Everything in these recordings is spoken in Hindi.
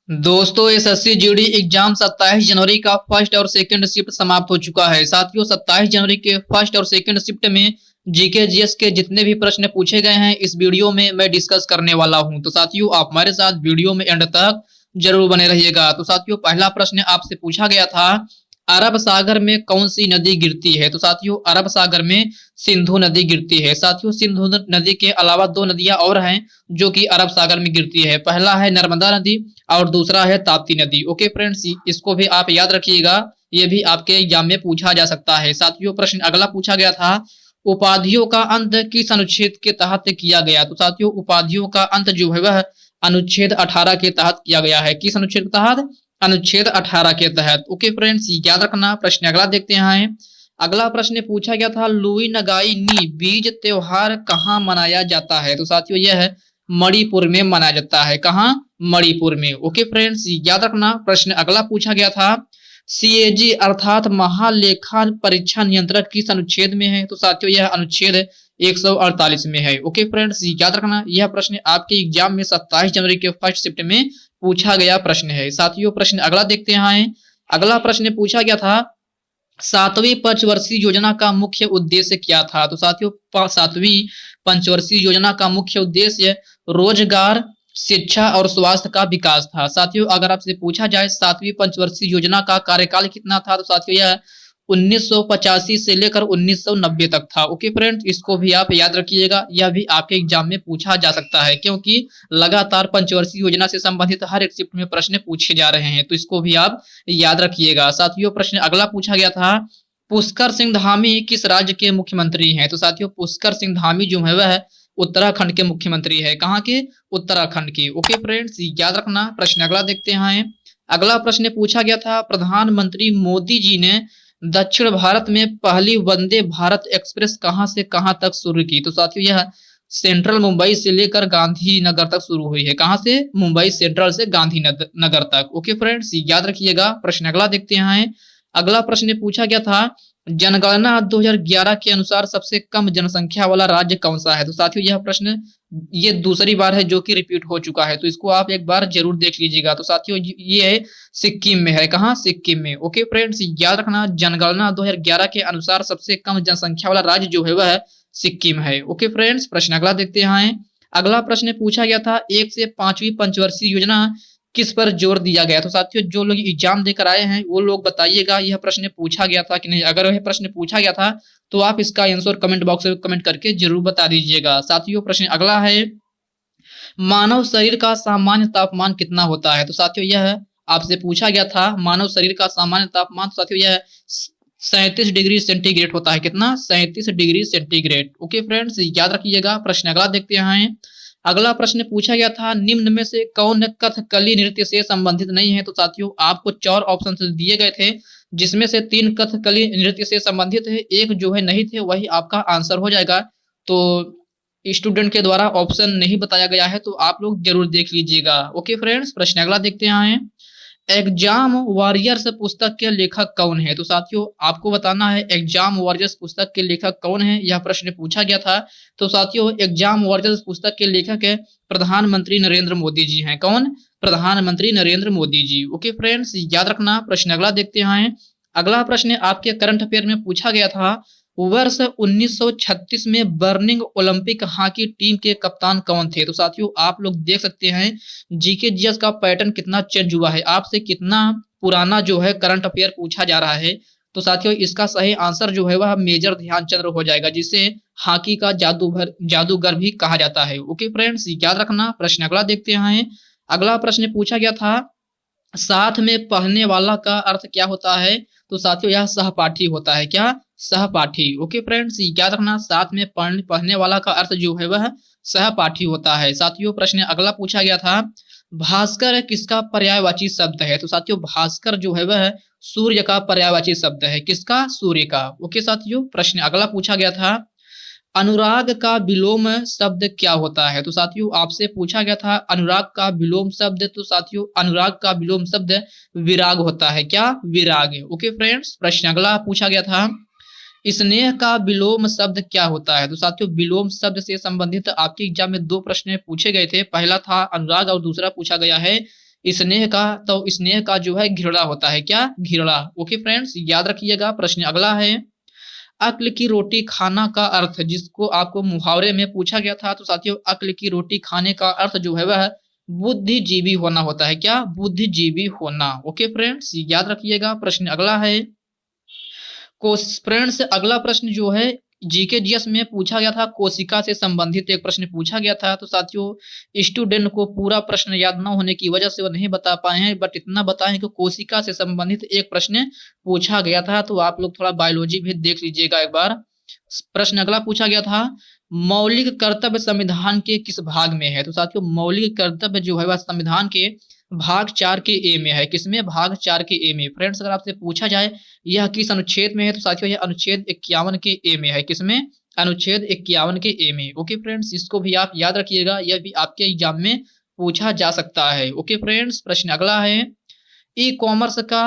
दोस्तों एसएससी जीडी एग्जाम 27 जनवरी का फर्स्ट और सेकंड शिफ्ट समाप्त हो चुका है। साथियों 27 जनवरी के फर्स्ट और सेकंड शिफ्ट में जीके जीएस के जितने भी प्रश्न पूछे गए हैं इस वीडियो में मैं डिस्कस करने वाला हूं। तो साथियों आप हमारे साथ वीडियो में एंड तक जरूर बने रहिएगा। तो साथियों पहला प्रश्न आपसे पूछा गया था, अरब सागर में कौन सी नदी गिरती है? तो साथियों अरब सागर में सिंधु नदी गिरती है। साथियों सिंधु नदी के अलावा दो नदियां और हैं जो कि अरब सागर में गिरती है। पहला है नर्मदा नदी और दूसरा है ताप्ती नदी। ओके फ्रेंड्स, इसको भी आप याद रखिएगा, ये भी आपके एग्जाम में पूछा जा सकता है। साथियों प्रश्न अगला पूछा गया था, उपाधियों का अंत किस अनुच्छेद के तहत किया गया? तो साथियों उपाधियों का अंत जो है वह अनुच्छेद 18 के तहत किया गया है। किस अनुच्छेद के तहत? अनुच्छेद 18 के तहत। ओके फ्रेंड्स, याद रखना। प्रश्न अगला देखते हैं। अगला प्रश्न पूछा गया था, लुई नगाई नी बीज त्योहार कहाँ मनाया जाता है? तो साथियों यह मणिपुर में मनाया जाता है। कहाँ? मणिपुर में। ओके फ्रेंड्स, याद रखना। प्रश्न अगला पूछा गया था, सीएजी अर्थात महालेखा परीक्षा नियंत्रक किस अनुच्छेद में है? तो साथियों यह अनुच्छेद 148 में है। ओके फ्रेंड्स, याद रखना। यह प्रश्न आपके एग्जाम में 27 जनवरी के फर्स्ट शिफ्ट में पूछा गया प्रश्न है। साथियों प्रश्न अगला देखते हैं। अगला प्रश्न पूछा गया था, सातवीं पंचवर्षीय योजना का मुख्य उद्देश्य क्या था? तो साथियों सातवीं पंचवर्षीय योजना का मुख्य उद्देश्य रोजगार, शिक्षा और स्वास्थ्य का विकास था। साथियों अगर आपसे पूछा जाए सातवीं पंचवर्षीय योजना का कार्यकाल कितना था, तो साथियों यह 1985 से लेकर 1990 तक था। ओके फ्रेंड्स, इसको भी आप याद रखिएगा, यह भी आपके एग्जाम में पूछा जा सकता है क्योंकि लगातार पंचवर्षीय योजना से संबंधित हर एक शिफ्ट में प्रश्न पूछे जा रहे हैं, तो इसको भी आप याद रखिएगा। साथियों प्रश्न अगला पूछा गया था, पुष्कर सिंह धामी किस राज्य के मुख्यमंत्री हैं? तो साथियों पुष्कर सिंह धामी जो है वह उत्तराखंड के मुख्यमंत्री है। कहाँ के? उत्तराखंड के। ओके फ्रेंड्स, याद रखना। प्रश्न अगला देखते हैं। अगला प्रश्न पूछा गया था, प्रधानमंत्री मोदी जी ने दक्षिण भारत में पहली वंदे भारत एक्सप्रेस कहां से कहां तक शुरू की? तो साथियों यह सेंट्रल मुंबई से लेकर गांधीनगर तक शुरू हुई है। कहां से? मुंबई सेंट्रल से गांधीनगर तक। ओके फ्रेंड्स, याद रखिएगा। प्रश्न अगला देखते हैं। अगला प्रश्न पूछा गया था, जनगणना 2011 के अनुसार सबसे कम जनसंख्या वाला राज्य कौन सा है? तो साथियों यह प्रश्न ये दूसरी बार है जो कि रिपीट हो चुका है, तो इसको आप एक बार जरूर देख लीजिएगा। तो साथियों ये सिक्किम में है। कहाँ? सिक्किम में। ओके फ्रेंड्स, याद रखना, जनगणना 2011 के अनुसार सबसे कम जनसंख्या वाला राज्य जो है वह सिक्किम है। ओके फ्रेंड्स, प्रश्न अगला देखते हैं। अगला प्रश्न पूछा गया था, 1 से 5वीं पंचवर्षीय योजना किस पर जोर दिया गया? तो साथियों जो लोग एग्जाम देकर आए हैं वो लोग बताइएगा यह प्रश्न पूछा गया था कि नहीं। अगर यह प्रश्न पूछा गया था तो आप इसका आंसर कमेंट बॉक्स में कमेंट करके जरूर बता दीजिएगा। साथियों प्रश्न अगला है, मानव शरीर का सामान्य तापमान कितना होता है? तो साथियों यह आपसे पूछा गया था, मानव शरीर का सामान्य तापमान। तो साथियों यह 37 डिग्री सेंटीग्रेड होता है। कितना? 37 डिग्री सेंटीग्रेड। ओके फ्रेंड्स, याद रखिएगा। प्रश्न अगला देखते हैं। अगला प्रश्न पूछा गया था, निम्न में से कौन कथकली नृत्य से संबंधित नहीं है? तो साथियों आपको 4 ऑप्शन दिए गए थे जिसमें से 3 कथकली नृत्य से संबंधित है, एक जो है नहीं थे, वही आपका आंसर हो जाएगा। तो स्टूडेंट के द्वारा ऑप्शन नहीं बताया गया है तो आप लोग जरूर देख लीजिएगा। ओके फ्रेंड्स, प्रश्न अगला देखते हैं। एग्जाम वॉरियर्स पुस्तक के लेखक कौन है? तो साथियों आपको बताना है एग्जाम वॉरियर्स पुस्तक के लेखक कौन है, यह प्रश्न पूछा गया था। तो साथियों एग्जाम वॉरियर्स पुस्तक के लेखक है प्रधानमंत्री नरेंद्र मोदी जी हैं। कौन? प्रधानमंत्री नरेंद्र मोदी जी। ओके फ्रेंड्स, याद रखना। प्रश्न अगला देखते हैं। अगला प्रश्न आपके करंट अफेयर में पूछा गया था, वर्ष 1936 में बर्निंग ओलंपिक हॉकी टीम के कप्तान कौन थे? तो साथियों आप लोग देख सकते हैं जीके जीएस का पैटर्न कितना चेंज हुआ है, आपसे कितना पुराना जो है करंट अफेयर पूछा जा रहा है। तो साथियों इसका सही आंसर जो है वह मेजर ध्यानचंद हो जाएगा, जिसे हॉकी का जादूगर भी कहा जाता है। ओके फ्रेंड्स, याद रखना। प्रश्न अगला देखते हैं। अगला प्रश्न पूछा गया था, साथ में पढ़ने वाला का अर्थ क्या होता है? तो साथियों यह सहपाठी होता है। क्या? सहपाठी। ओके फ्रेंड्स, याद रखना, साथ में पढ़ने वाला का अर्थ जो है वह सहपाठी होता है। साथियों प्रश्न अगला पूछा गया था, भास्कर किसका पर्यायवाची शब्द है? तो साथियों भास्कर जो है वह सूर्य का पर्यायवाची शब्द है। किसका? सूर्य का। ओके साथियों, प्रश्न अगला पूछा गया था, अनुराग का विलोम शब्द क्या होता है? तो साथियों आपसे पूछा गया था अनुराग का विलोम शब्द। तो साथियों अनुराग का विलोम शब्द विराग होता है। क्या? विराग। ओके फ्रेंड्स, प्रश्न अगला पूछा गया था, स्नेह का विलोम शब्द क्या होता है? तो साथियों विलोम शब्द से संबंधित आपके एग्जाम में 2 प्रश्न पूछे गए थे। पहला था अनुराग और दूसरा पूछा गया है स्नेह का, तो स्नेह का जो है घिरड़ा होता है, क्या? घिरड़ा। ओके फ्रेंड्स, याद रखिएगा। प्रश्न अगला है, अक्ल की रोटी खाना का अर्थ, जिसको आपको मुहावरे में पूछा गया था। तो साथियों, अक्ल की रोटी खाने का अर्थ जो है वह बुद्धिजीवी होना होता है, क्या? बुद्धिजीवी होना। ओके फ्रेंड्स, याद रखिएगा। प्रश्न अगला है, फ्रेंड्स अगला प्रश्न जो है जीके जीएस में पूछा गया था, कोशिका से संबंधित एक प्रश्न पूछा गया था। तो साथियों, स्टूडेंट को पूरा प्रश्न याद न होने की वजह से वो नहीं बता पाए हैं, बट इतना बताएं कि कोशिका से संबंधित एक प्रश्न पूछा गया था। तो आप लोग थोड़ा बायोलॉजी भी देख लीजिएगा एक बार। प्रश्न अगला पूछा गया था, मौलिक कर्तव्य संविधान के किस भाग में है? तो साथियों, मौलिक कर्तव्य जो है वह संविधान के भाग 4 के ए में है। किसमें? भाग 4 के ए में। फ्रेंड्स, अगर आपसे पूछा जाए यह किस अनुच्छेद में है, तो साथियों यह अनुच्छेद 51 के ए में है। किसमें? अनुच्छेद 51 के ए में। ओके फ्रेंड्स, इसको भी आप याद रखिएगा, यह भी आपके एग्जाम में पूछा जा सकता है। ओके फ्रेंड्स, प्रश्न अगला है, ई कॉमर्स का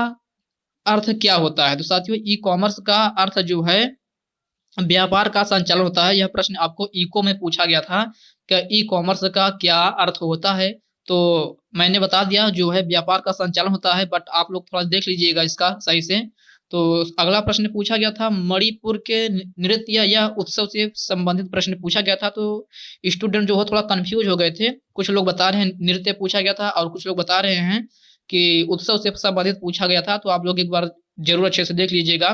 अर्थ क्या होता है? तो साथियों, ई कॉमर्स का अर्थ जो है व्यापार का संचालन होता है। यह प्रश्न आपको इको में पूछा गया था कि ई कॉमर्स का क्या अर्थ होता है। तो मैंने बता दिया, जो है व्यापार का संचालन होता है, बट आप लोग थोड़ा देख लीजिएगा इसका सही से। तो अगला प्रश्न पूछा गया था, मणिपुर के नृत्य या उत्सव से संबंधित प्रश्न पूछा गया था। तो स्टूडेंट जो है थोड़ा कंफ्यूज हो गए थे। कुछ लोग बता रहे हैं नृत्य पूछा गया था और कुछ लोग बता रहे हैं कि उत्सव से संबंधित पूछा गया था। तो आप लोग एक बार जरूर अच्छे से देख लीजिएगा।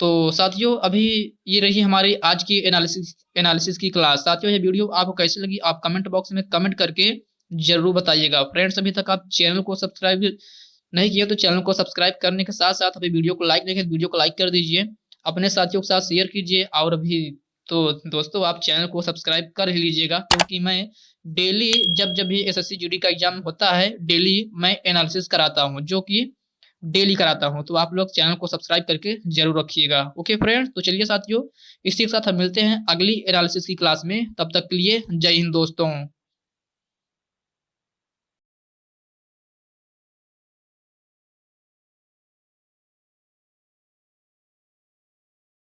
तो साथियों, अभी ये रही हमारी आज की एनालिसिस की क्लास। साथियों, ये वीडियो आपको कैसी लगी आप कमेंट बॉक्स में कमेंट करके जरूर बताइएगा। फ्रेंड्स, अभी तक आप चैनल को सब्सक्राइब नहीं किया तो चैनल को सब्सक्राइब करने के साथ साथ अभी वीडियो को लाइक नहीं, वीडियो को लाइक कर दीजिए, अपने साथियों के साथ शेयर कीजिए। और अभी तो दोस्तों, आप चैनल को सब्सक्राइब कर ही लीजिएगा, क्योंकि मैं डेली जब जब भी एसएससी जीडी का एग्जाम होता है, डेली मैं एनालिसिस कराता हूँ, जो कि डेली कराता हूँ। तो आप लोग चैनल को सब्सक्राइब करके जरूर रखिएगा। ओके फ्रेंड्स, तो चलिए साथियों, इसी के साथ हम मिलते हैं अगली एनालिसिस की क्लास में। तब तक के लिए जय हिंद दोस्तों।